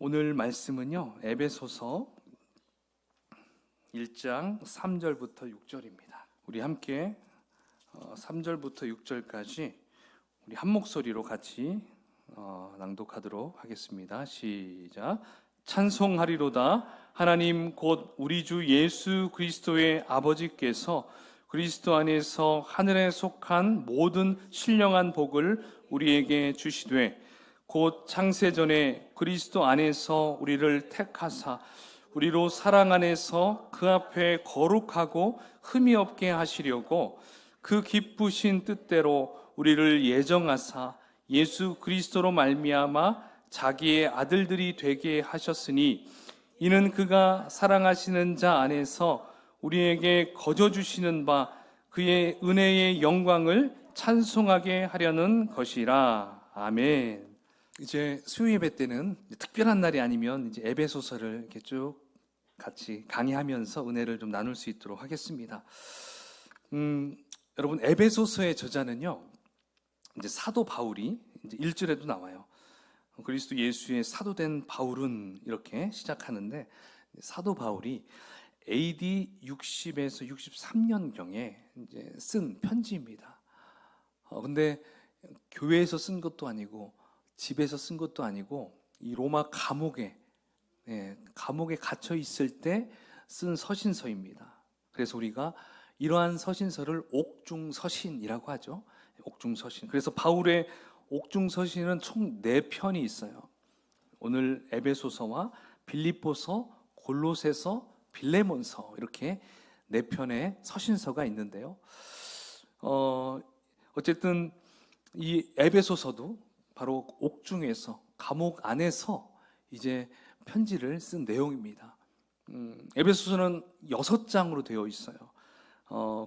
오늘 말씀은요, 에베소서 1장 3절부터 6절입니다. 우리 함께 3절부터 6절까지 우리 한 목소리로 같이 낭독하도록 하겠습니다. 시작. 찬송하리로다. 하나님 곧 우리 주 예수 그리스도의 아버지께서 그리스도 안에서 하늘에 속한 모든 신령한 복을 우리에게 주시되 곧 창세전에 그리스도 안에서 우리를 택하사 우리로 사랑 안에서 그 앞에 거룩하고 흠이 없게 하시려고 그 기쁘신 뜻대로 우리를 예정하사 예수 그리스도로 말미암아 자기의 아들들이 되게 하셨으니 이는 그가 사랑하시는 자 안에서 우리에게 거저 주시는 바 그의 은혜의 영광을 찬송하게 하려는 것이라. 아멘. 이제 수요 예배 때는 특별한 날이 아니면 이제 에베소서를 이렇게 쭉 같이 강의하면서 은혜를 좀 나눌 수 있도록 하겠습니다. 여러분, 에베소서의 저자는요, 이제 사도 바울이 이제 1절에도 나와요. 그리스도 예수의 사도된 바울은 이렇게 시작하는데, 사도 바울이 AD 60에서 63년경에 이제 쓴 편지입니다. 근데 교회에서 쓴 것도 아니고 집에서 쓴 것도 아니고 이 로마 감옥에 갇혀 있을 때 쓴 서신서입니다. 그래서 우리가 이러한 서신서를 옥중서신이라고 하죠. 옥중서신. 그래서 바울의 옥중서신은 총 4편이 있어요. 오늘 에베소서와 빌립보서, 골로새서, 빌레몬서 이렇게 4편의 서신서가 있는데요. 어쨌든 이 에베소서도 바로 옥중에서, 감옥 안에서 이제 편지를 쓴 내용입니다. 에베소서는 6장으로 되어 있어요.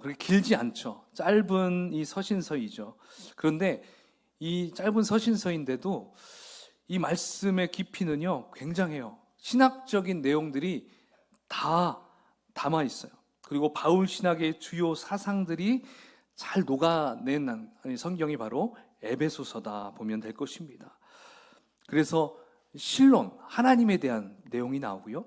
그렇게 길지 않죠. 짧은 이 서신서이죠. 그런데 이 짧은 서신서인데도 이 말씀의 깊이는요, 굉장해요. 신학적인 내용들이 다 담아 있어요. 그리고 바울 신학의 주요 사상들이 잘 녹아낸 성경이 바로 에베소서다 보면 될 것입니다. 그래서 신론, 하나님에 대한 내용이 나오고요.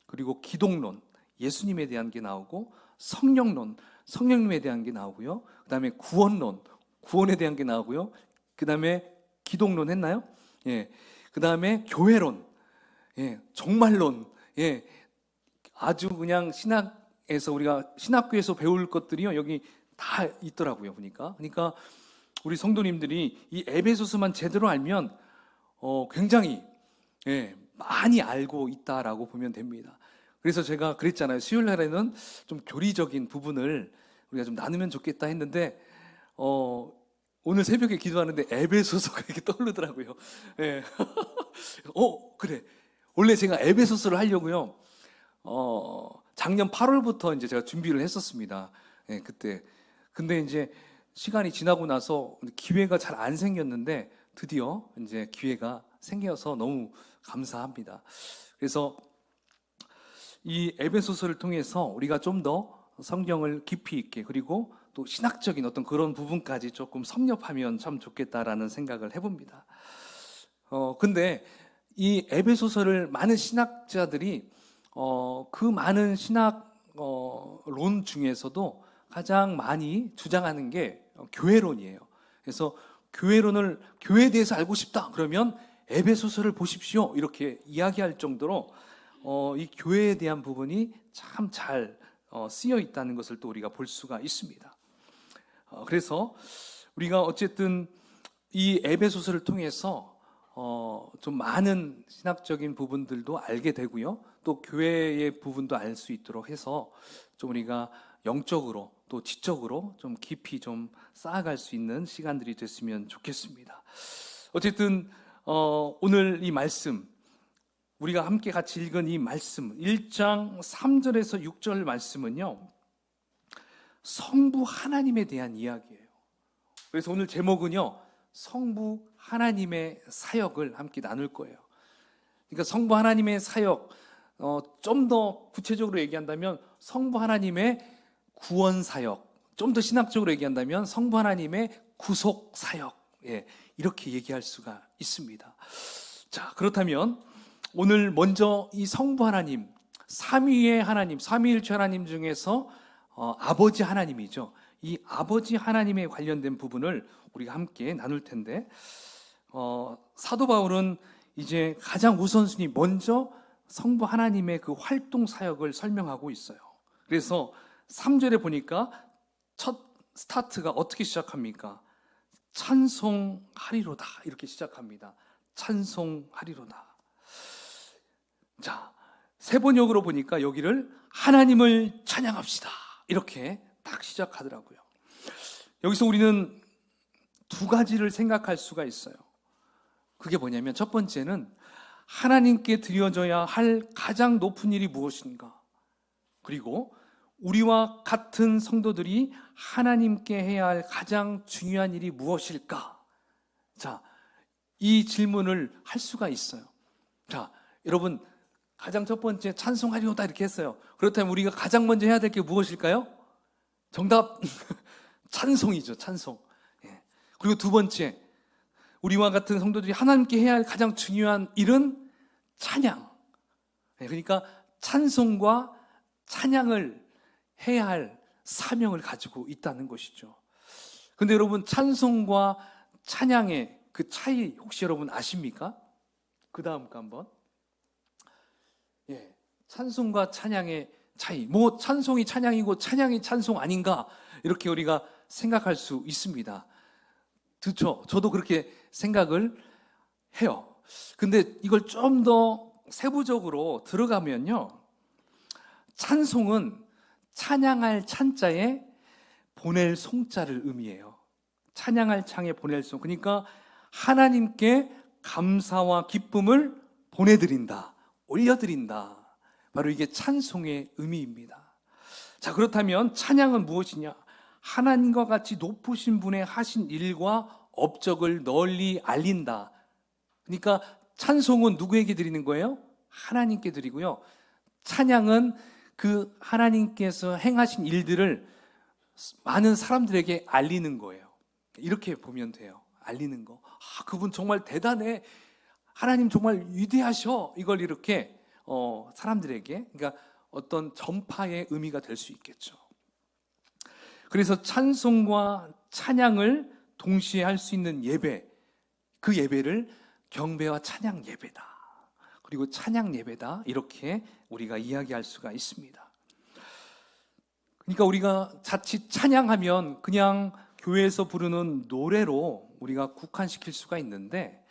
그리고 기독론, 예수님에 대한 게 나오고, 성령론, 성령님에 대한 게 나오고요. 그 다음에 구원론, 구원에 대한 게 나오고요. 그 다음에 기독론 했나요? 예. 그 다음에 교회론, 예. 종말론, 예. 아주 그냥 신학에서 우리가 신학교에서 배울 것들이요, 여기 다 있더라고요, 보니까. 그러니까 우리 성도님들이 이 에베소서만 제대로 알면 굉장히 많이 알고 있다라고 보면 됩니다. 그래서 제가 그랬잖아요. 수요일 날에는 좀 교리적인 부분을 우리가 좀 나누면 좋겠다 했는데 오늘 새벽에 기도하는데 에베소서가 이렇게 떠오르더라고요. 예. 그래. 원래 제가 에베소서를 하려고요. 작년 8월부터 이제 제가 준비를 했었습니다. 예, 그때. 근데 이제 시간이 지나고 나서 기회가 잘 안 생겼는데 드디어 이제 기회가 생겨서 너무 감사합니다. 그래서 이 에베소서를 통해서 우리가 좀 더 성경을 깊이 있게, 그리고 또 신학적인 어떤 그런 부분까지 조금 섭렵하면 참 좋겠다라는 생각을 해봅니다. 근데 이 에베소서를 많은 신학자들이 그 많은 신학론 중에서도 가장 많이 주장하는 게 교회론이에요. 그래서 교회에 대해서 알고 싶다 그러면 에베소서를 보십시오 이렇게 이야기할 정도로 이 교회에 대한 부분이 참 잘 쓰여 있다는 것을 또 우리가 볼 수가 있습니다. 그래서 우리가 어쨌든 이 에베소서를 통해서 좀 많은 신학적인 부분들도 알게 되고요, 또 교회의 부분도 알 수 있도록 해서 좀 우리가 영적으로 또 지적으로 좀 깊이 좀 쌓아갈 수 있는 시간들이 됐으면 좋겠습니다. 어쨌든 오늘 이 말씀, 우리가 함께 같이 읽은 이 말씀 1장 3절에서 6절 말씀은요, 성부 하나님에 대한 이야기예요. 그래서 오늘 제목은요, 성부 하나님의 사역을 함께 나눌 거예요. 그러니까 성부 하나님의 사역, 좀 더 구체적으로 얘기한다면 성부 하나님의 구원 사역, 좀 더 신학적으로 얘기한다면 성부 하나님의 구속 사역, 이렇게 얘기할 수가 있습니다. 자, 그렇다면 오늘 먼저 이 성부 하나님, 삼위의 하나님, 삼위일체 하나님 중에서 아버지 하나님이죠. 이 아버지 하나님에 관련된 부분을 우리가 함께 나눌 텐데, 사도 바울은 이제 가장 우선순위 먼저 성부 하나님의 그 활동 사역을 설명하고 있어요. 그래서 3절에 보니까 첫 스타트가 어떻게 시작합니까? 찬송하리로다, 이렇게 시작합니다. 찬송하리로다. 자, 세 번역으로 보니까 여기를 하나님을 찬양합시다, 이렇게 딱 시작하더라고요. 여기서 우리는 두 가지를 생각할 수가 있어요. 그게 뭐냐면, 첫 번째는 하나님께 드려져야 할 가장 높은 일이 무엇인가, 그리고 우리와 같은 성도들이 하나님께 해야 할 가장 중요한 일이 무엇일까? 자, 이 질문을 할 수가 있어요. 자, 여러분, 가장 첫 번째 찬송하리로다 이렇게 했어요. 그렇다면 우리가 가장 먼저 해야 될 게 무엇일까요? 정답, 찬송이죠. 찬송. 예. 그리고 두 번째, 우리와 같은 성도들이 하나님께 해야 할 가장 중요한 일은 찬양. 예. 그러니까 찬송과 찬양을 해야 할 사명을 가지고 있다는 것이죠. 근데 여러분, 찬송과 찬양의 그 차이 혹시 여러분 아십니까? 그 다음 거 한번. 예, 찬송과 찬양의 차이. 뭐 찬송이 찬양이고 찬양이 찬송 아닌가, 이렇게 우리가 생각할 수 있습니다. 그렇죠? 저도 그렇게 생각을 해요. 근데 이걸 좀 더 세부적으로 들어가면요, 찬송은 찬양할 찬자에 보낼 송자를 의미해요. 찬양할 창에 보낼 송. 그러니까 하나님께 감사와 기쁨을 보내드린다, 올려드린다. 바로 이게 찬송의 의미입니다. 자, 그렇다면 찬양은 무엇이냐? 하나님과 같이 높으신 분의 하신 일과 업적을 널리 알린다. 그러니까 찬송은 누구에게 드리는 거예요? 하나님께 드리고요. 찬양은 그 하나님께서 행하신 일들을 많은 사람들에게 알리는 거예요. 이렇게 보면 돼요. 알리는 거. 아, 그분 정말 대단해. 하나님 정말 위대하셔. 이걸 이렇게 사람들에게, 그러니까 어떤 전파의 의미가 될 수 있겠죠. 그래서 찬송과 찬양을 동시에 할 수 있는 예배, 그 예배를 경배와 찬양 예배다, 그리고 찬양 예배다, 이렇게 우리가 이야기할 수가 있습니다. 그러니까 우리가 자칫 찬양하면 그냥 교회에서 부르는 노래로 우리가 국한시킬 수가 있는데,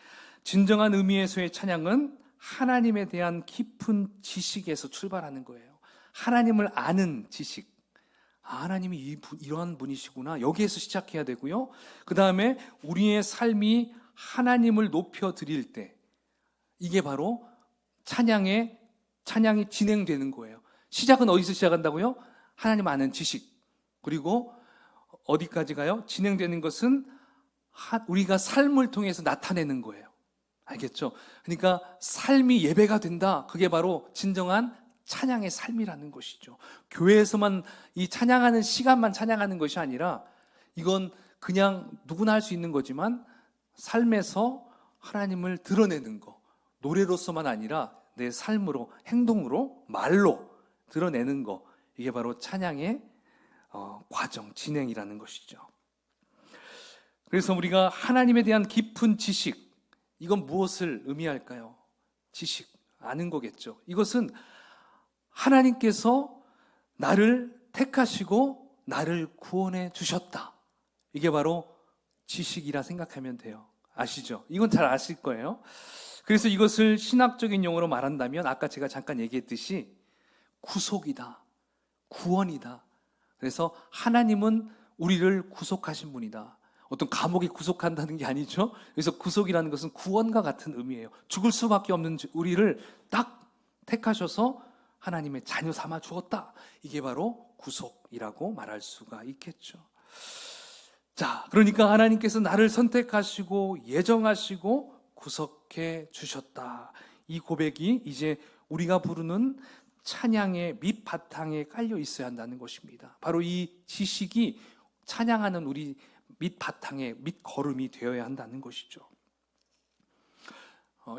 진정한 의미에서의 찬양은 하나님에 대한 깊은 지식에서 출발하는 거예요. 하나님을 아는 지식. 아, 하나님이 이러한 분이시구나, 여기에서 시작해야 되고요. 그 다음에 우리의 삶이 하나님을 높여드릴 때, 이게 바로 찬양이 진행되는 거예요. 시작은 어디서 시작한다고요? 하나님 아는 지식. 그리고 어디까지 가요? 진행되는 것은 우리가 삶을 통해서 나타내는 거예요. 알겠죠? 그러니까 삶이 예배가 된다. 그게 바로 진정한 찬양의 삶이라는 것이죠. 교회에서만 이 찬양하는 시간만 찬양하는 것이 아니라, 이건 그냥 누구나 할 수 있는 거지만 삶에서 하나님을 드러내는 거, 노래로서만 아니라 내 삶으로, 행동으로, 말로 드러내는 거, 이게 바로 찬양의 과정, 진행이라는 것이죠. 그래서 우리가 하나님에 대한 깊은 지식, 이건 무엇을 의미할까요? 지식, 아는 거겠죠. 이것은 하나님께서 나를 택하시고 나를 구원해 주셨다, 이게 바로 지식이라 생각하면 돼요. 아시죠? 이건 잘 아실 거예요. 그래서 이것을 신학적인 용어로 말한다면, 아까 제가 잠깐 얘기했듯이 구속이다, 구원이다. 그래서 하나님은 우리를 구속하신 분이다. 어떤 감옥에 구속한다는 게 아니죠. 그래서 구속이라는 것은 구원과 같은 의미예요. 죽을 수밖에 없는 우리를 딱 택하셔서 하나님의 자녀 삼아 주었다. 이게 바로 구속이라고 말할 수가 있겠죠. 자, 그러니까 하나님께서 나를 선택하시고 예정하시고 구속해 주셨다. 이 고백이 이제 우리가 부르는 찬양의 밑바탕에 깔려 있어야 한다는 것입니다. 바로 이 지식이 찬양하는 우리 밑바탕에 밑거름이 되어야 한다는 것이죠.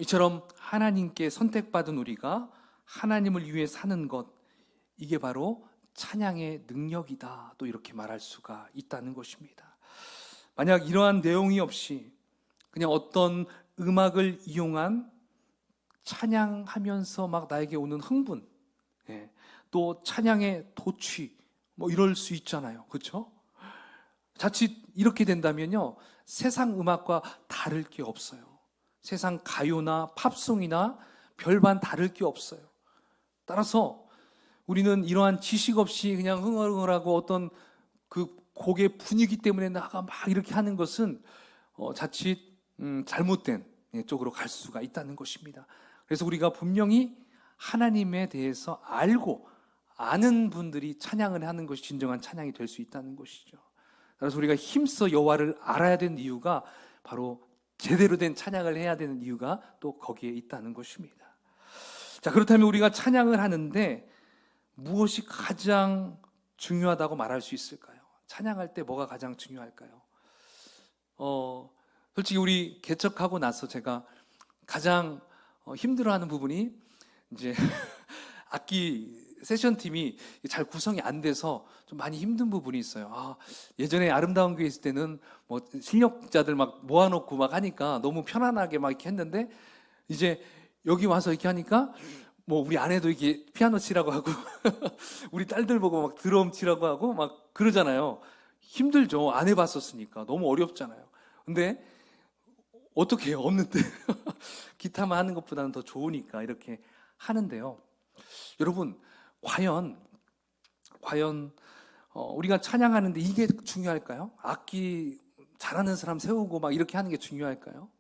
이처럼 하나님께 선택받은 우리가 하나님을 위해 사는 것, 이게 바로 찬양의 능력이다, 또 이렇게 말할 수가 있다는 것입니다. 만약 이러한 내용이 없이 그냥 어떤 음악을 이용한 찬양하면서 막 나에게 오는 흥분, 또 찬양의 도취, 뭐 이럴 수 있잖아요. 그렇죠? 자칫 이렇게 된다면요, 세상 음악과 다를 게 없어요. 세상 가요나 팝송이나 별반 다를 게 없어요. 따라서 우리는 이러한 지식 없이 그냥 흥얼흥얼하고 어떤 그 곡의 분위기 때문에 나가 막 이렇게 하는 것은 자칫 잘못된 쪽으로 갈 수가 있다는 것입니다. 그래서 우리가 분명히 하나님에 대해서 알고 아는 분들이 찬양을 하는 것이 진정한 찬양이 될 수 있다는 것이죠. 그래서 우리가 힘써 여호와를 알아야 되는 이유가 바로 제대로 된 찬양을 해야 되는 이유가 또 거기에 있다는 것입니다. 자, 그렇다면 우리가 찬양을 하는데 무엇이 가장 중요하다고 말할 수 있을까요? 찬양할 때 뭐가 가장 중요할까요? 솔직히 우리 개척하고 나서 제가 가장 힘들어하는 부분이 이제 악기 세션 팀이 잘 구성이 안 돼서 좀 많이 힘든 부분이 있어요. 예전에 아름다운 교회 있을 때는 뭐 실력자들 막 모아놓고 막 하니까 너무 편안하게 막 이렇게 했는데, 이제 여기 와서 이렇게 하니까 뭐 우리 아내도 이렇게 피아노 치라고 하고 우리 딸들 보고 막 드럼 치라고 하고 막 그러잖아요. 힘들죠. 안 해봤었으니까 너무 어렵잖아요. 근데 어떻게 해요? 없는데 기타만 하는 것보다는 더 좋으니까 이렇게 하는데요. 여러분, 과연 우리가 찬양하는데 이게 중요할까요? 악기 잘하는 사람 세우고 막 이렇게 하는 게 중요할까요?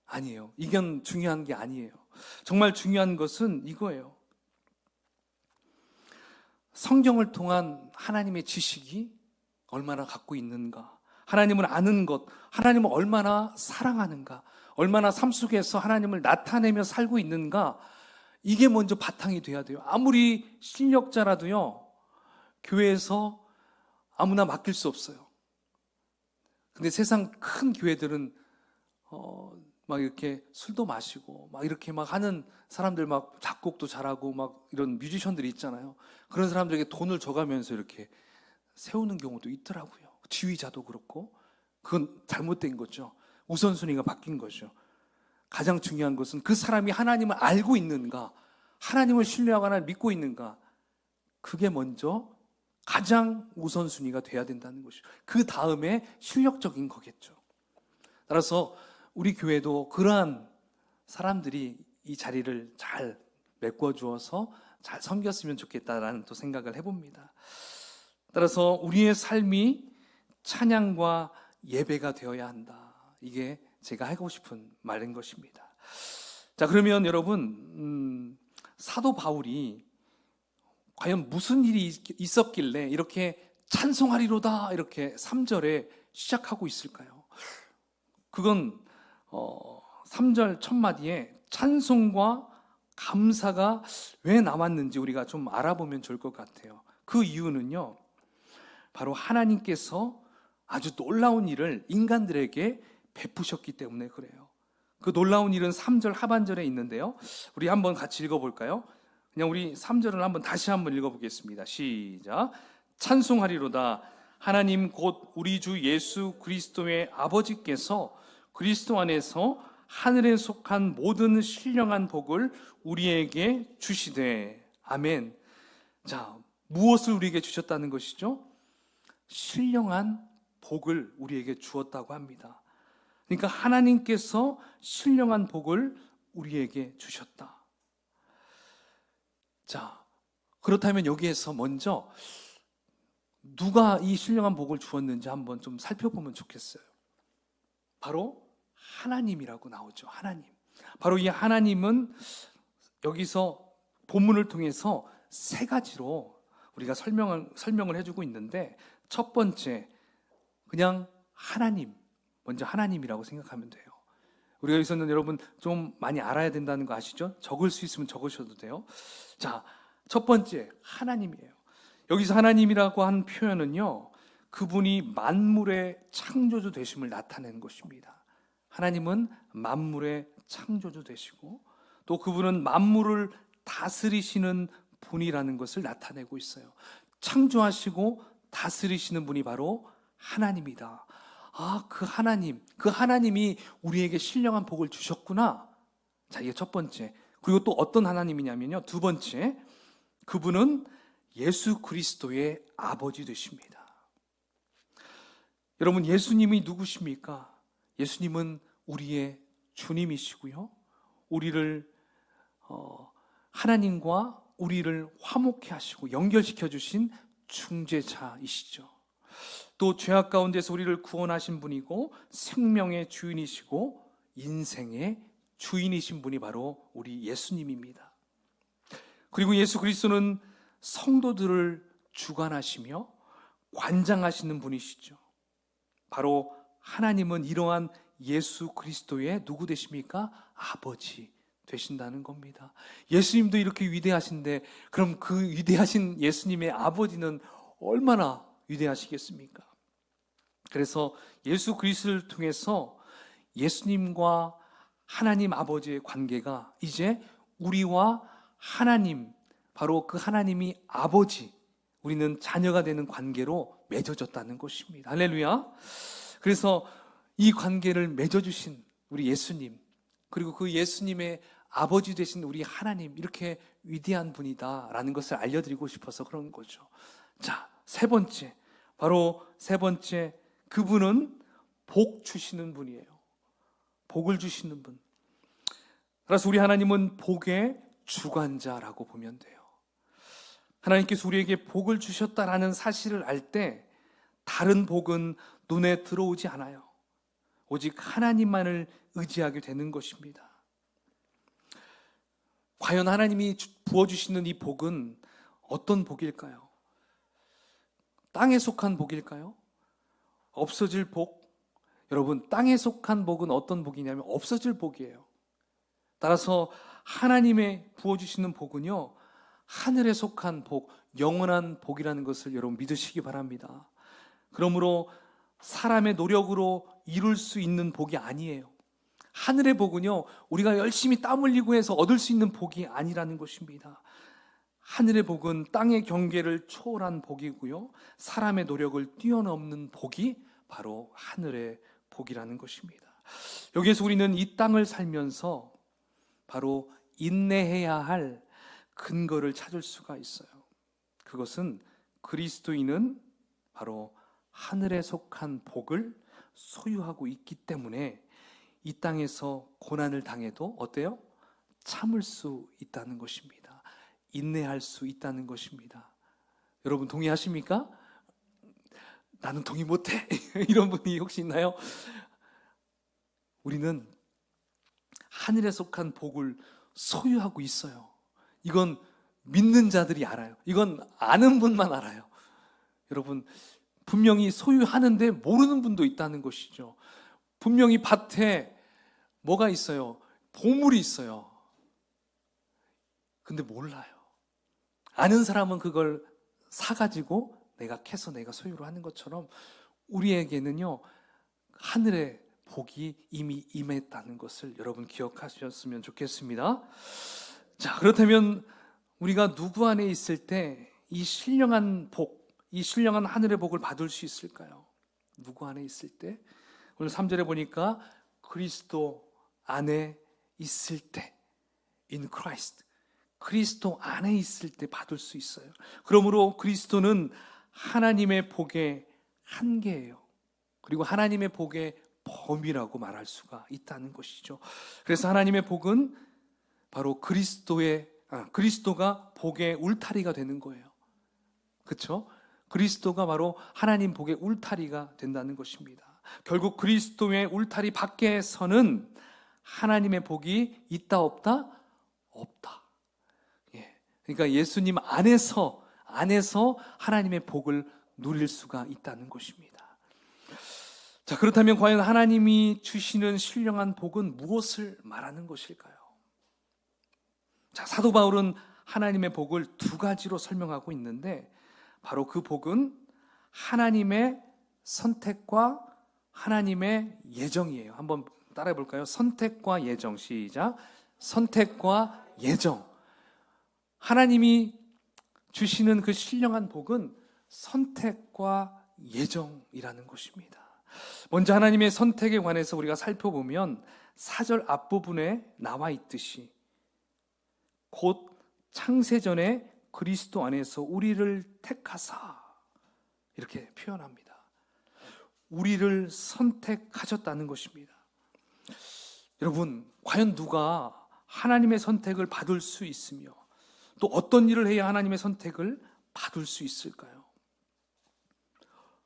아니에요. 이건 중요한 게 아니에요. 정말 중요한 것은 이거예요. 성경을 통한 하나님의 지식이 얼마나 갖고 있는가, 하나님을 아는 것, 하나님을 얼마나 사랑하는가, 얼마나 삶 속에서 하나님을 나타내며 살고 있는가, 이게 먼저 바탕이 돼야 돼요. 아무리 실력자라도요, 교회에서 아무나 맡길 수 없어요. 근데 세상 큰 교회들은 막 이렇게 술도 마시고 막 이렇게 막 하는 사람들, 막 작곡도 잘하고 막 이런 뮤지션들이 있잖아요. 그런 사람들에게 돈을 줘가면서 이렇게 세우는 경우도 있더라고요. 지휘자도 그렇고. 그건 잘못된 거죠. 우선순위가 바뀐 거죠. 가장 중요한 것은 그 사람이 하나님을 알고 있는가, 하나님을 신뢰하고 하나님을 믿고 있는가, 그게 먼저 가장 우선순위가 돼야 된다는 것이죠. 그 다음에 실력적인 거겠죠. 따라서 우리 교회도 그러한 사람들이 이 자리를 잘 메꿔주어서 잘 섬겼으면 좋겠다라는 또 생각을 해봅니다. 따라서 우리의 삶이 찬양과 예배가 되어야 한다. 이게 제가 하고 싶은 말인 것입니다. 자, 그러면 여러분, 사도 바울이 과연 무슨 일이 있었길래 이렇게 찬송하리로다 이렇게 3절에 시작하고 있을까요? 그건 3절 첫 마디에 찬송과 감사가 왜 나왔는지 우리가 좀 알아보면 좋을 것 같아요. 그 이유는요, 바로 하나님께서 아주 놀라운 일을 인간들에게 베푸셨기 때문에 그래요. 그 놀라운 일은 3절 하반절에 있는데요, 우리 한번 같이 읽어볼까요? 그냥 우리 3절을 한번 다시 한번 읽어보겠습니다. 시작. 찬송하리로다. 하나님 곧 우리 주 예수 그리스도의 아버지께서 그리스도 안에서 하늘에 속한 모든 신령한 복을 우리에게 주시되. 아멘. 자, 무엇을 우리에게 주셨다는 것이죠? 신령한 복을 우리에게 주었다고 합니다. 그러니까 하나님께서 신령한 복을 우리에게 주셨다. 자, 그렇다면 여기에서 먼저 누가 이 신령한 복을 주었는지 한번 좀 살펴보면 좋겠어요. 바로 하나님이라고 나오죠. 하나님. 바로 이 하나님은 여기서 본문을 통해서 세 가지로 우리가 설명을 해주고 있는데, 첫 번째, 그냥 하나님, 먼저 하나님이라고 생각하면 돼요. 우리가 여기서는 여러분 좀 많이 알아야 된다는 거 아시죠? 적을 수 있으면 적으셔도 돼요. 자, 첫 번째, 하나님이에요. 여기서 하나님이라고 한 표현은요, 그분이 만물의 창조주 되심을 나타내는 것입니다. 하나님은 만물의 창조주 되시고, 또 그분은 만물을 다스리시는 분이라는 것을 나타내고 있어요. 창조하시고 다스리시는 분이 바로 하나님이다. 아, 그 하나님이 우리에게 신령한 복을 주셨구나. 자, 이게 첫 번째. 그리고 또 어떤 하나님이냐면요, 두 번째, 그분은 예수 그리스도의 아버지 되십니다. 여러분, 예수님이 누구십니까? 예수님은 우리의 주님이시고요, 우리를 하나님과 우리를 화목케 하시고 연결시켜 주신 중재자이시죠. 또 죄악 가운데서 우리를 구원하신 분이고 생명의 주인이시고 인생의 주인이신 분이 바로 우리 예수님입니다. 그리고 예수 그리스도는 성도들을 주관하시며 관장하시는 분이시죠. 바로 하나님은 이러한 예수 그리스도의 누구 되십니까? 아버지 되신다는 겁니다. 예수님도 이렇게 위대하신데 그럼 그 위대하신 예수님의 아버지는 얼마나 위대하시겠습니까? 그래서 예수 그리스도를 통해서 예수님과 하나님 아버지의 관계가 이제 우리와 하나님, 바로 그 하나님이 아버지, 우리는 자녀가 되는 관계로 맺어졌다는 것입니다. 할렐루야. 그래서 이 관계를 맺어주신 우리 예수님, 그리고 그 예수님의 아버지 되신 우리 하나님, 이렇게 위대한 분이다라는 것을 알려드리고 싶어서 그런 거죠. 자, 세 번째, 바로 세 번째, 그분은 복 주시는 분이에요. 복을 주시는 분. 따라서 우리 하나님은 복의 주관자라고 보면 돼요. 하나님께서 우리에게 복을 주셨다라는 사실을 알 때 다른 복은 눈에 들어오지 않아요. 오직 하나님만을 의지하게 되는 것입니다. 과연 하나님이 부어주시는 이 복은 어떤 복일까요? 땅에 속한 복일까요? 없어질 복? 여러분, 땅에 속한 복은 어떤 복이냐면 없어질 복이에요. 따라서 하나님의 부어주시는 복은요, 하늘에 속한 복, 영원한 복이라는 것을 여러분 믿으시기 바랍니다. 그러므로 사람의 노력으로 이룰 수 있는 복이 아니에요. 하늘의 복은요, 우리가 열심히 땀 흘리고 해서 얻을 수 있는 복이 아니라는 것입니다. 하늘의 복은 땅의 경계를 초월한 복이고요, 사람의 노력을 뛰어넘는 복이 바로 하늘의 복이라는 것입니다. 여기에서 우리는 이 땅을 살면서 바로 인내해야 할 근거를 찾을 수가 있어요. 그것은 그리스도인은 바로 하늘에 속한 복을 소유하고 있기 때문에 이 땅에서 고난을 당해도 어때요? 참을 수 있다는 것입니다. 인내할 수 있다는 것입니다. 여러분 동의하십니까? 나는 동의 못해. 이런 분이 혹시 있나요? 우리는 하늘에 속한 복을 소유하고 있어요. 이건 믿는 자들이 알아요. 이건 아는 분만 알아요. 여러분, 분명히 소유하는데 모르는 분도 있다는 것이죠. 분명히 밭에 뭐가 있어요? 보물이 있어요. 근데 몰라요. 아는 사람은 그걸 사가지고 내가 캐서 내가 소유로 하는 것처럼 우리에게는요, 하늘의 복이 이미 임했다는 것을 여러분 기억하셨으면 좋겠습니다. 자, 그렇다면 우리가 누구 안에 있을 때 이 신령한 복, 이 신령한 하늘의 복을 받을 수 있을까요? 누구 안에 있을 때? 오늘 3절에 보니까 그리스도 안에 있을 때, in Christ, 그리스도 안에 있을 때 받을 수 있어요. 그러므로 그리스도는 하나님의 복의 한계예요. 그리고 하나님의 복의 범위라고 말할 수가 있다는 것이죠. 그래서 하나님의 복은 바로 그리스도가 복의 울타리가 되는 거예요. 그렇죠? 그리스도가 바로 하나님 복의 울타리가 된다는 것입니다. 결국 그리스도의 울타리 밖에서는 하나님의 복이 있다 없다? 없다. 예. 그러니까 예수님 안에서 하나님의 복을 누릴 수가 있다는 것입니다. 자, 그렇다면 과연 하나님이 주시는 신령한 복은 무엇을 말하는 것일까요? 자, 사도 바울은 하나님의 복을 두 가지로 설명하고 있는데 바로 그 복은 하나님의 선택과 하나님의 예정이에요. 한번 따라해 볼까요? 선택과 예정. 시작. 선택과 예정. 하나님이 주시는 그 신령한 복은 선택과 예정이라는 것입니다. 먼저 하나님의 선택에 관해서 우리가 살펴보면 4절 앞부분에 나와 있듯이 곧 창세전에 그리스도 안에서 우리를 택하사 이렇게 표현합니다. 우리를 선택하셨다는 것입니다. 여러분, 과연 누가 하나님의 선택을 받을 수 있으며 또 어떤 일을 해야 하나님의 선택을 받을 수 있을까요?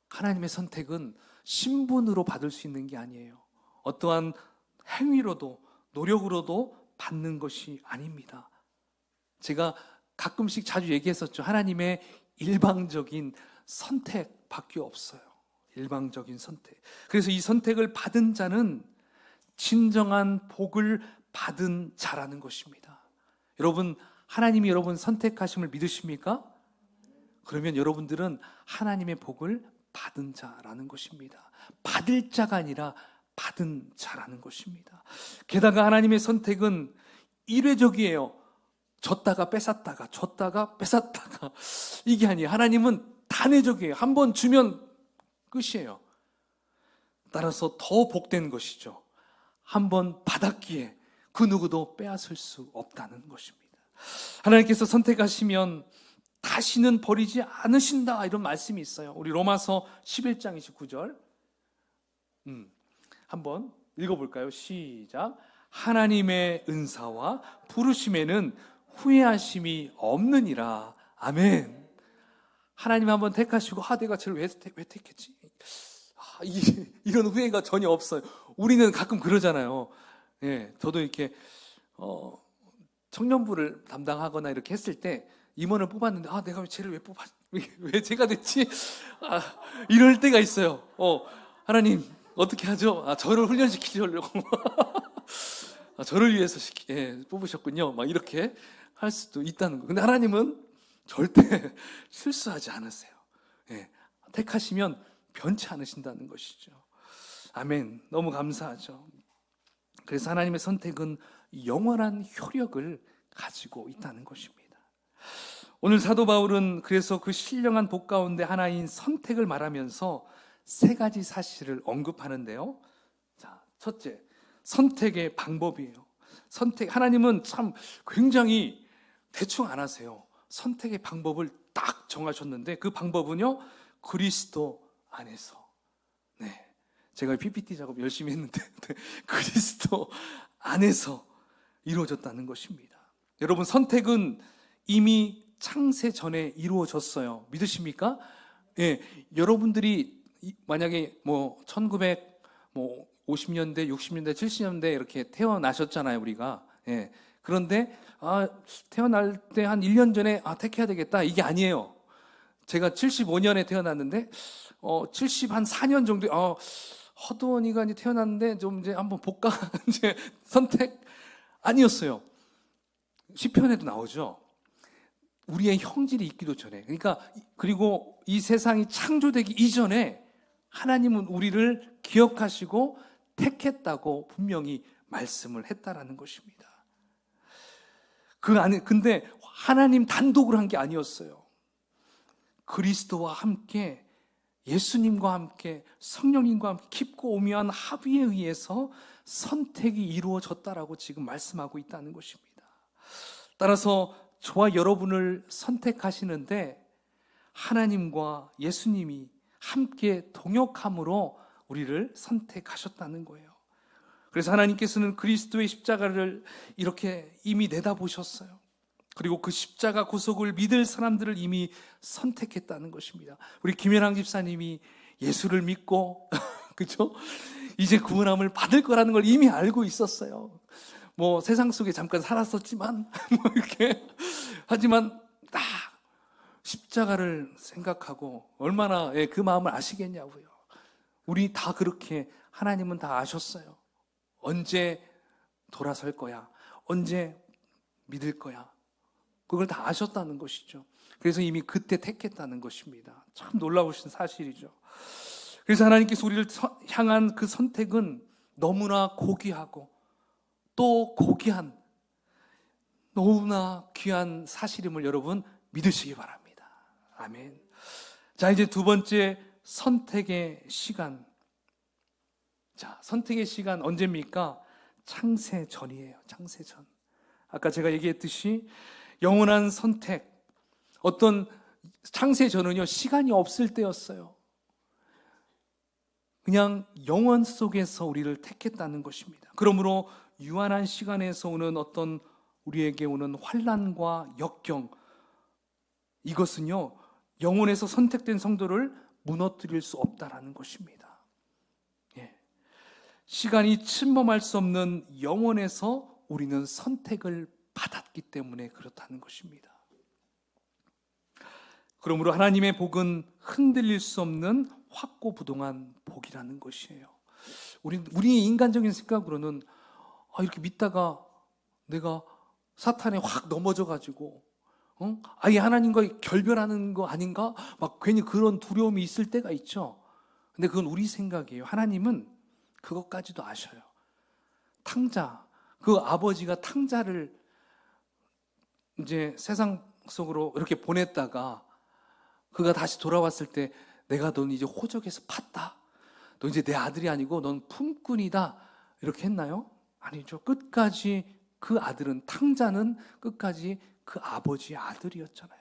하나님의 선택은 신분으로 받을 수 있는 게 아니에요. 어떠한 행위로도 노력으로도 받는 것이 아닙니다. 제가 가끔씩 자주 얘기했었죠. 하나님의 일방적인 선택밖에 없어요. 일방적인 선택. 그래서 이 선택을 받은 자는 진정한 복을 받은 자라는 것입니다. 여러분, 하나님이 여러분 선택하심을 믿으십니까? 그러면 여러분들은 하나님의 복을 받은 자라는 것입니다. 받을 자가 아니라 받은 자라는 것입니다. 게다가 하나님의 선택은 일회적이에요. 줬다가 뺏었다가 줬다가 뺏었다가 이게 아니에요. 하나님은 단회적이에요. 한 번 주면 끝이에요. 따라서 더 복된 것이죠. 한 번 받았기에 그 누구도 빼앗을 수 없다는 것입니다. 하나님께서 선택하시면 다시는 버리지 않으신다 이런 말씀이 있어요. 우리 로마서 11장 29절 한번 읽어볼까요? 시작. 하나님의 은사와 부르심에는 후회하심이 없느니라. 아멘. 하나님 한번 택하시고 내가 쟤를 왜 택했지? 이런 후회가 전혀 없어요. 우리는 가끔 그러잖아요. 예, 저도 이렇게 청년부를 담당하거나 이렇게 했을 때 임원을 뽑았는데 내가 쟤를 왜 뽑았? 왜 쟤가 됐지? 이럴 때가 있어요. 하나님 어떻게 하죠? 저를 훈련시키려고 저를 위해서 뽑으셨군요. 막 이렇게 할 수도 있다는 거. 근데 하나님은 절대 실수하지 않으세요. 예, 택하시면 변치 않으신다는 것이죠. 아멘. 너무 감사하죠. 그래서 하나님의 선택은 영원한 효력을 가지고 있다는 것입니다. 오늘 사도 바울은 그래서 그 신령한 복 가운데 하나인 선택을 말하면서 세 가지 사실을 언급하는데요. 자, 첫째, 선택의 방법이에요. 하나님은 참 굉장히 대충 안 하세요. 선택의 방법을 딱 정하셨는데 그 방법은요, 그리스도 안에서. 네, 제가 PPT 작업 열심히 했는데 그리스도 안에서 이루어졌다는 것입니다. 여러분, 선택은 이미 창세 전에 이루어졌어요. 믿으십니까? 예, 여러분들이 만약에 1950년대, 60년대, 70년대 이렇게 태어나셨잖아요, 우리가. 예. 그런데 태어날 때 한 1년 전에 택해야 되겠다 이게 아니에요. 제가 75년에 태어났는데 74년 정도 허도원이가 이제 태어났는데 좀 이제 한번 볼까 이제 선택 아니었어요. 시편에도 나오죠. 우리의 형질이 있기도 전에. 그리고 이 세상이 창조되기 이전에 하나님은 우리를 기억하시고 택했다고 분명히 말씀을 했다라는 것입니다. 근데 하나님 단독으로 한 게 아니었어요. 그리스도와 함께, 예수님과 함께, 성령님과 함께 깊고 오묘한 합의에 의해서 선택이 이루어졌다라고 지금 말씀하고 있다는 것입니다. 따라서 저와 여러분을 선택하시는데 하나님과 예수님이 함께 동역함으로 우리를 선택하셨다는 거예요. 그래서 하나님께서는 그리스도의 십자가를 이렇게 이미 내다보셨어요. 그리고 그 십자가 구속을 믿을 사람들을 이미 선택했다는 것입니다. 우리 김연랑 집사님이 예수를 믿고 그렇죠? 이제 구원함을 받을 거라는 걸 이미 알고 있었어요. 세상 속에 잠깐 살았었지만 이렇게 하지만 딱 십자가를 생각하고 얼마나 그 마음을 아시겠냐고요. 우리 다 그렇게 하나님은 다 아셨어요. 언제 돌아설 거야? 언제 믿을 거야? 그걸 다 아셨다는 것이죠. 그래서 이미 그때 택했다는 것입니다. 참 놀라우신 사실이죠. 그래서 하나님께서 우리를 향한 그 선택은 너무나 고귀하고 또 고귀한 너무나 귀한 사실임을 여러분 믿으시기 바랍니다. 아멘. 자, 이제 두 번째, 선택의 시간. 자, 선택의 시간 언제입니까? 창세 전이에요. 창세 전. 아까 제가 얘기했듯이 영원한 선택, 어떤 창세 전은요, 시간이 없을 때였어요. 그냥 영원 속에서 우리를 택했다는 것입니다. 그러므로 유한한 시간에서 오는 어떤 우리에게 오는 환난과 역경, 이것은요, 영혼에서 선택된 성도를 무너뜨릴 수 없다라는 것입니다. 예. 시간이 침범할 수 없는 영혼에서 우리는 선택을 받았기 때문에 그렇다는 것입니다. 그러므로 하나님의 복은 흔들릴 수 없는 확고부동한 복이라는 것이에요. 우리의 인간적인 생각으로는 이렇게 믿다가 내가 사탄에 확 넘어져가지고 아예 하나님과 결별하는 거 아닌가? 막 괜히 그런 두려움이 있을 때가 있죠. 근데 그건 우리 생각이에요. 하나님은 그것까지도 아셔요. 탕자, 그 아버지가 탕자를 이제 세상 속으로 이렇게 보냈다가 그가 다시 돌아왔을 때 내가 넌 이제 호적에서 팠다. 너 이제 내 아들이 아니고 넌 품꾼이다. 이렇게 했나요? 아니죠. 끝까지 그 아들은, 탕자는 끝까지 그 아버지의 아들이었잖아요.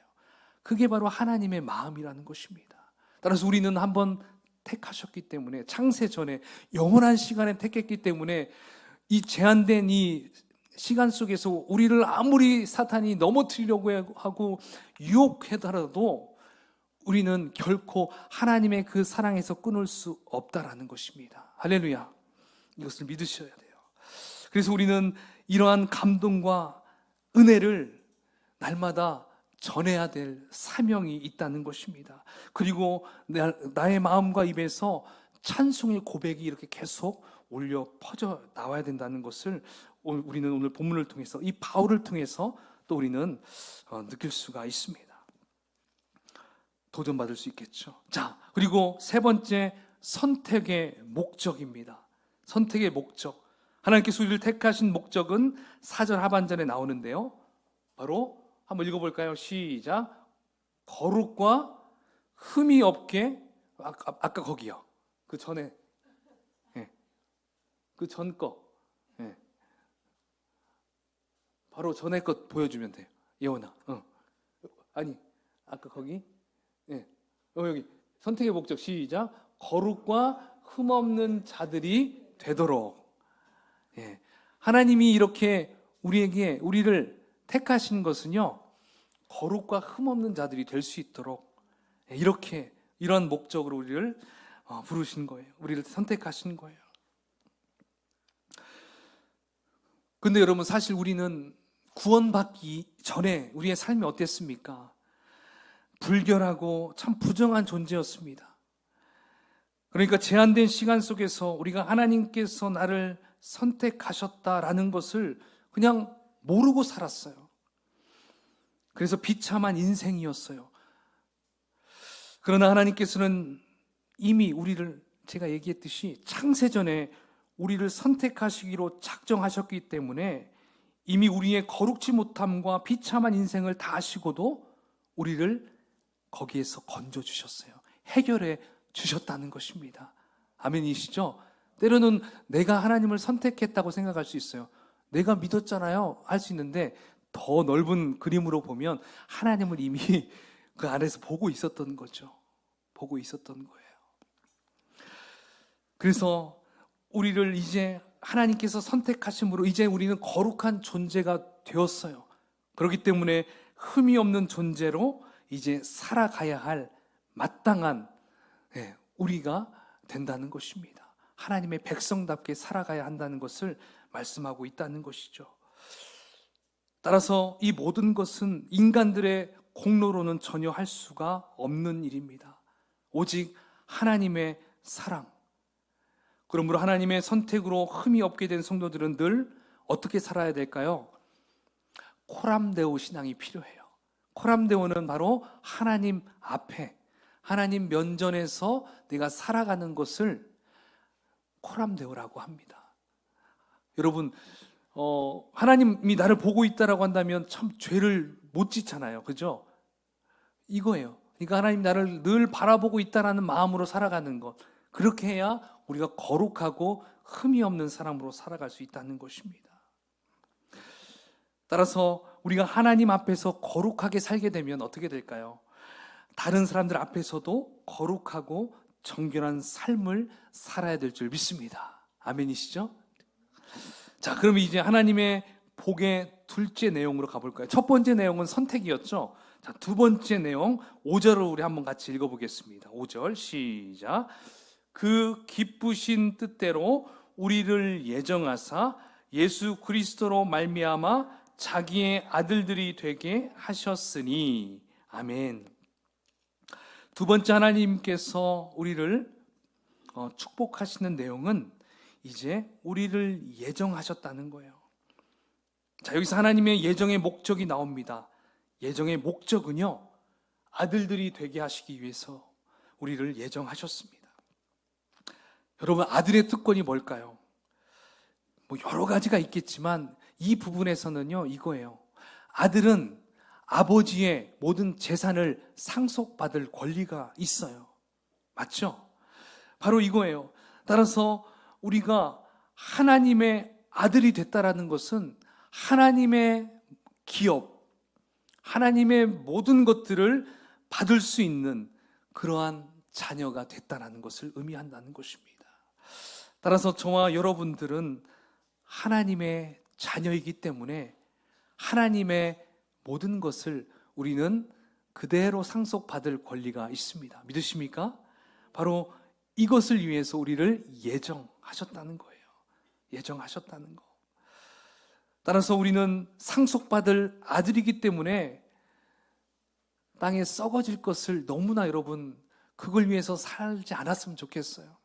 그게 바로 하나님의 마음이라는 것입니다. 따라서 우리는 한번 택하셨기 때문에, 창세 전에 영원한 시간에 택했기 때문에 이 제한된 이 시간 속에서 우리를 아무리 사탄이 넘어뜨리려고 하고 유혹하더라도 우리는 결코 하나님의 그 사랑에서 끊을 수 없다라는 것입니다. 할렐루야. 이것을 믿으셔야 돼요. 그래서 우리는 이러한 감동과 은혜를 날마다 전해야 될 사명이 있다는 것입니다. 그리고 나의 마음과 입에서 찬송의 고백이 이렇게 계속 울려 퍼져 나와야 된다는 것을 우리는 오늘 본문을 통해서, 이 바울을 통해서 또 우리는 느낄 수가 있습니다. 도전받을 수 있겠죠. 자, 그리고 세 번째, 선택의 목적입니다. 선택의 목적. 하나님께서 우리를 택하신 목적은 4절 하반절에 나오는데요. 바로 한번 읽어볼까요? 시작. 거룩과 흠이 없게, 아까 거기요. 그 전에, 그 전 거, 바로 전에 것 보여주면 돼요. 예원아, 아니, 아까 거기, 여기 선택의 목적, 시작. 거룩과 흠 없는 자들이 되도록. 하나님이 이렇게 우리를 택하신 것은요, 거룩과 흠 없는 자들이 될 수 있도록 이런 목적으로 우리를 부르신 거예요. 우리를 선택하신 거예요. 근데 여러분, 사실 우리는 구원받기 전에 우리의 삶이 어땠습니까? 불결하고 참 부정한 존재였습니다. 그러니까 제한된 시간 속에서 우리가 하나님께서 나를 선택하셨다라는 것을 그냥 모르고 살았어요. 그래서 비참한 인생이었어요. 그러나 하나님께서는 이미 우리를, 제가 얘기했듯이 창세전에 우리를 선택하시기로 작정하셨기 때문에 이미 우리의 거룩지 못함과 비참한 인생을 다 아시고도 우리를 거기에서 건져주셨어요. 해결해 주셨다는 것입니다. 아멘이시죠? 때로는 내가 하나님을 선택했다고 생각할 수 있어요. 내가 믿었잖아요 할 수 있는데, 더 넓은 그림으로 보면 하나님을 이미 그 안에서 보고 있었던 거죠. 보고 있었던 거예요. 그래서 우리를 이제 하나님께서 선택하심으로 이제 우리는 거룩한 존재가 되었어요. 그렇기 때문에 흠이 없는 존재로 이제 살아가야 할 마땅한 우리가 된다는 것입니다. 하나님의 백성답게 살아가야 한다는 것을 말씀하고 있다는 것이죠. 따라서 이 모든 것은 인간들의 공로로는 전혀 할 수가 없는 일입니다. 오직 하나님의 사랑. 그러므로 하나님의 선택으로 흠이 없게 된 성도들은 늘 어떻게 살아야 될까요? 코람데오 신앙이 필요해요. 코람데오는 바로 하나님 앞에, 하나님 면전에서 내가 살아가는 것을 코람데오라고 합니다. 여러분, 하나님이 나를 보고 있다라고 한다면 참 죄를 못 짓잖아요. 그죠? 이거예요. 그러니까 하나님 나를 늘 바라보고 있다라는 마음으로 살아가는 것. 그렇게 해야 우리가 거룩하고 흠이 없는 사람으로 살아갈 수 있다는 것입니다. 따라서 우리가 하나님 앞에서 거룩하게 살게 되면 어떻게 될까요? 다른 사람들 앞에서도 거룩하고 정결한 삶을 살아야 될 줄 믿습니다. 아멘이시죠? 자, 그럼 이제 하나님의 복의 둘째 내용으로 가볼까요? 첫 번째 내용은 선택이었죠. 자, 두 번째 내용 5절을 우리 한번 같이 읽어보겠습니다. 5절 시작. 그 기쁘신 뜻대로 우리를 예정하사 예수 그리스도로 말미암아 자기의 아들들이 되게 하셨으니. 아멘. 두 번째 하나님께서 우리를 축복하시는 내용은 이제 우리를 예정하셨다는 거예요. 자, 여기서 하나님의 예정의 목적이 나옵니다. 예정의 목적은요, 아들들이 되게 하시기 위해서 우리를 예정하셨습니다. 여러분, 아들의 특권이 뭘까요? 뭐 여러 가지가 있겠지만 이 부분에서는요, 이거예요. 아들은 아버지의 모든 재산을 상속받을 권리가 있어요. 맞죠? 바로 이거예요. 따라서 우리가 하나님의 아들이 됐다라는 것은 하나님의 기업, 하나님의 모든 것들을 받을 수 있는 그러한 자녀가 됐다라는 것을 의미한다는 것입니다. 따라서 저와 여러분들은 하나님의 자녀이기 때문에 하나님의 모든 것을 우리는 그대로 상속받을 권리가 있습니다. 믿으십니까? 바로 이것을 위해서 우리를 예정하셨다는 거예요. 예정하셨다는 거. 따라서 우리는 상속받을 아들이기 때문에 땅에 썩어질 것을 너무나 여러분 그걸 위해서 살지 않았으면 좋겠어요.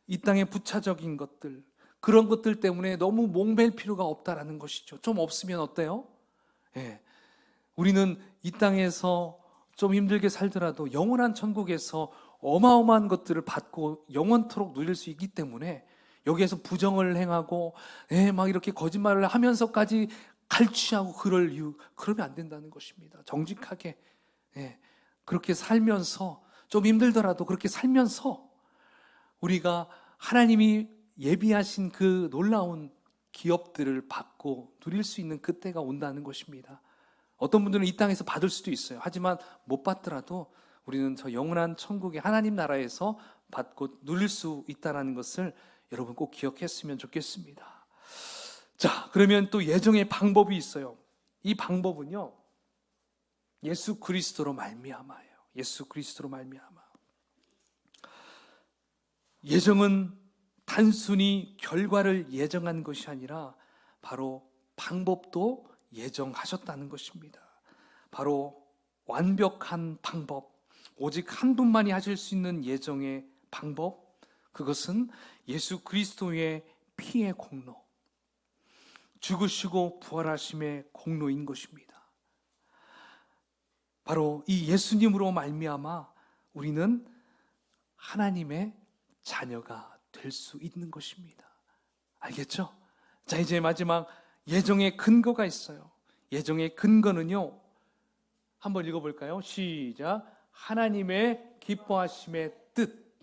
이 땅의 부차적인 것들, 그런 것들 때문에 너무 몽벨 필요가 없다라는 것이죠. 좀 없으면 어때요? 예. 우리는 이 땅에서 좀 힘들게 살더라도 영원한 천국에서 어마어마한 것들을 받고 영원토록 누릴 수 있기 때문에 여기에서 부정을 행하고 막 이렇게 거짓말을 하면서까지 갈취하고 그러면 안 된다는 것입니다. 정직하게 그렇게 살면서 좀 힘들더라도 그렇게 살면서 우리가 하나님이 예비하신 그 놀라운 기업들을 받고 누릴 수 있는 그때가 온다는 것입니다. 어떤 분들은 이 땅에서 받을 수도 있어요. 하지만 못 받더라도 우리는 저 영원한 천국의 하나님 나라에서 받고 누릴 수 있다는 것을 여러분 꼭 기억했으면 좋겠습니다. 자, 그러면 또 예정의 방법이 있어요. 이 방법은요, 예수 그리스도로 말미암아예요. 예수 그리스도로 말미암아. 예정은 단순히 결과를 예정한 것이 아니라 바로 방법도 예정하셨다는 것입니다. 바로 완벽한 방법, 오직 한 분만이 하실 수 있는 예정의 방법, 그것은 예수 그리스도의 피의 공로, 죽으시고 부활하심의 공로인 것입니다. 바로 이 예수님으로 말미암아 우리는 하나님의 자녀가 될 수 있는 것입니다. 알겠죠? 자, 이제 마지막 예정의 근거가 있어요. 예정의 근거는요, 한번 읽어볼까요? 시작. 하나님의 기뻐하심의 뜻.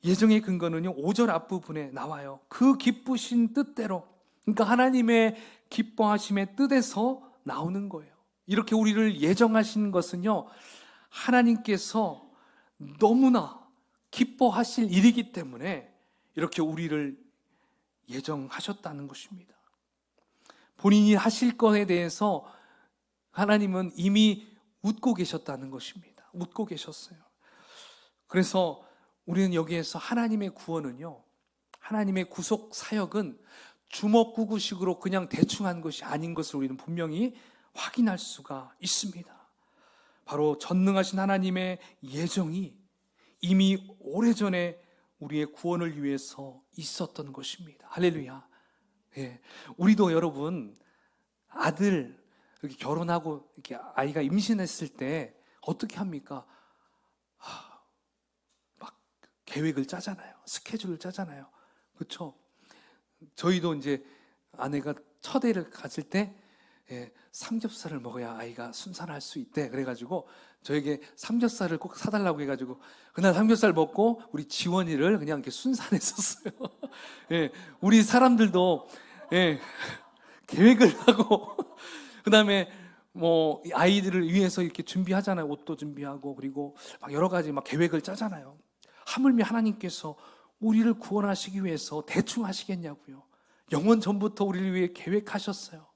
예정의 근거는요, 5절 앞부분에 나와요. 그 기쁘신 뜻대로, 그러니까 하나님의 기뻐하심의 뜻에서 나오는 거예요. 이렇게 우리를 예정하신 것은요, 하나님께서 너무나 기뻐하실 일이기 때문에 이렇게 우리를 예정하셨다는 것입니다. 본인이 하실 것에 대해서 하나님은 이미 웃고 계셨다는 것입니다. 웃고 계셨어요. 그래서 우리는 여기에서 하나님의 구원은요, 하나님의 구속 사역은 주먹구구식으로 그냥 대충 한 것이 아닌 것을 우리는 분명히 확인할 수가 있습니다. 바로 전능하신 하나님의 예정이 이미 오래전에 우리의 구원을 위해서 있었던 것입니다. 할렐루야. 우리도 여러분, 아들 이렇게 결혼하고 이렇게 아이가 임신했을 때 어떻게 합니까? 막 계획을 짜잖아요. 스케줄을 짜잖아요. 그렇죠? 저희도 이제 아내가 첫애를 가질 때 삼겹살을 먹어야 아이가 순산할 수 있대. 그래가지고 저에게 삼겹살을 꼭 사달라고 해가지고 그날 삼겹살 먹고 우리 지원이를 그냥 이렇게 순산했었어요. 우리 사람들도 계획을 하고 그 다음에 뭐 아이들을 위해서 이렇게 준비하잖아요. 옷도 준비하고 그리고 막 여러 가지 막 계획을 짜잖아요. 하물며 하나님께서 우리를 구원하시기 위해서 대충 하시겠냐고요. 영원 전부터 우리를 위해 계획하셨어요.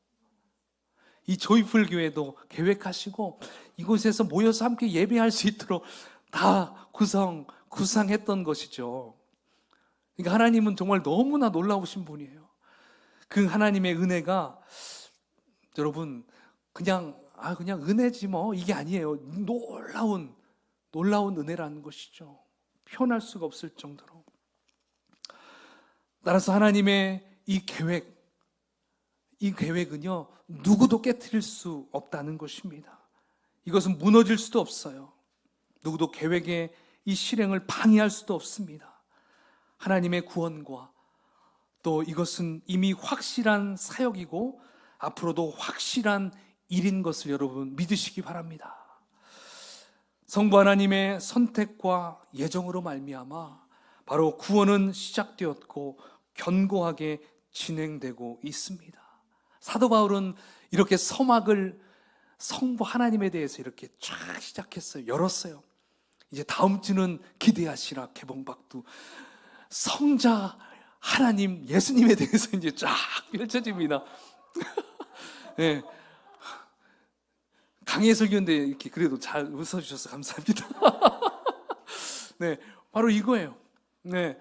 이 조이풀 교회도 계획하시고 이곳에서 모여서 함께 예배할 수 있도록 다 구상했던 것이죠. 그러니까 하나님은 정말 너무나 놀라우신 분이에요. 그 하나님의 은혜가 여러분 그냥 은혜지 뭐 이게 아니에요. 놀라운 은혜라는 것이죠. 표현할 수가 없을 정도로. 따라서 하나님의 이 계획은요 누구도 깨트릴 수 없다는 것입니다. 이것은 무너질 수도 없어요. 누구도 계획의 이 실행을 방해할 수도 없습니다. 하나님의 구원과 또 이것은 이미 확실한 사역이고 앞으로도 확실한 일인 것을 여러분 믿으시기 바랍니다. 성부 하나님의 선택과 예정으로 말미암아 바로 구원은 시작되었고 견고하게 진행되고 있습니다. 사도 바울은 이렇게 서막을 성부 하나님에 대해서 이렇게 쫙 시작했어요. 열었어요. 이제 다음 주는 기대하시라 개봉박두 성자 하나님 예수님에 대해서 이제 쫙 펼쳐집니다. 네. 강해설교인데 이렇게 그래도 잘 웃어주셔서 감사합니다. 네, 바로 이거예요. 네,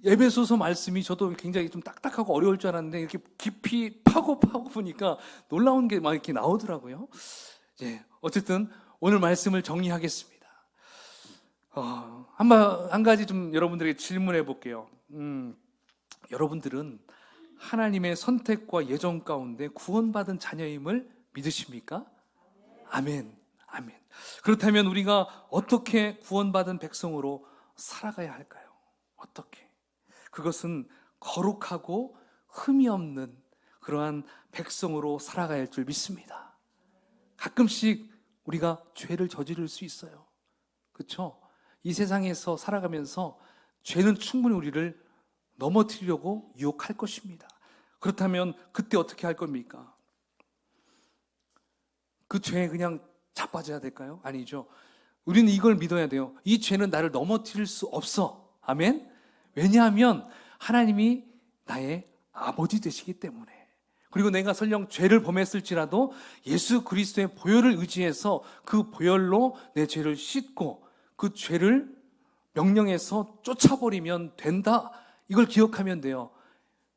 에베소서 말씀이 저도 굉장히 좀 딱딱하고 어려울 줄 알았는데 이렇게 깊이 파고 보니까 놀라운 게 막 이렇게 나오더라고요. 어쨌든 오늘 말씀을 정리하겠습니다. 한 가지 좀 여러분들에게 질문해 볼게요. 여러분들은 하나님의 선택과 예정 가운데 구원받은 자녀임을 믿으십니까? 아멘. 아멘. 그렇다면 우리가 어떻게 구원받은 백성으로 살아가야 할까요? 어떻게? 그것은 거룩하고 흠이 없는 그러한 백성으로 살아가야 할 줄 믿습니다. 가끔씩 우리가 죄를 저지를 수 있어요. 그렇죠? 이 세상에서 살아가면서 죄는 충분히 우리를 넘어뜨리려고 유혹할 것입니다. 그렇다면 그때 어떻게 할 겁니까? 그 죄에 그냥 자빠져야 될까요? 아니죠. 우리는 이걸 믿어야 돼요. 이 죄는 나를 넘어뜨릴 수 없어. 아멘? 왜냐하면 하나님이 나의 아버지 되시기 때문에. 그리고 내가 설령 죄를 범했을지라도 예수 그리스도의 보혈을 의지해서 그 보혈로 내 죄를 씻고 그 죄를 명령해서 쫓아버리면 된다. 이걸 기억하면 돼요.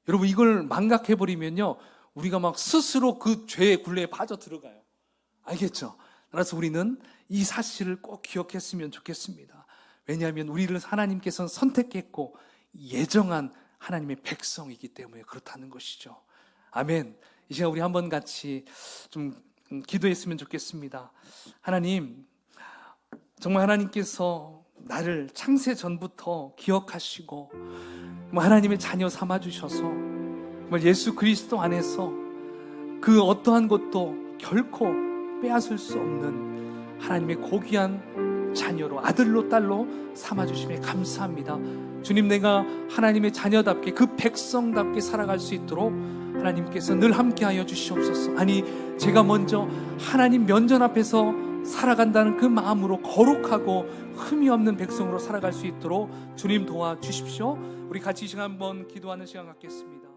여러분 이걸 망각해버리면요 우리가 막 스스로 그 죄의 굴레에 빠져 들어가요. 알겠죠? 따라서 우리는 이 사실을 꼭 기억했으면 좋겠습니다. 왜냐하면 우리를 하나님께서는 선택했고 예정한 하나님의 백성이기 때문에 그렇다는 것이죠. 아멘. 이 시간 우리 한번 같이 좀 기도했으면 좋겠습니다. 하나님, 정말 하나님께서 나를 창세 전부터 기억하시고 하나님의 자녀 삼아주셔서 정말 예수 그리스도 안에서 그 어떠한 것도 결코 빼앗을 수 없는 하나님의 고귀한 자녀로 아들로 딸로 삼아주심에 감사합니다. 주님, 내가 하나님의 자녀답게 그 백성답게 살아갈 수 있도록 하나님께서 늘 함께하여 주시옵소서. 아니 제가 먼저 하나님 면전 앞에서 살아간다는 그 마음으로 거룩하고 흠이 없는 백성으로 살아갈 수 있도록 주님 도와주십시오. 우리 같이 이 시간 한번 기도하는 시간 갖겠습니다.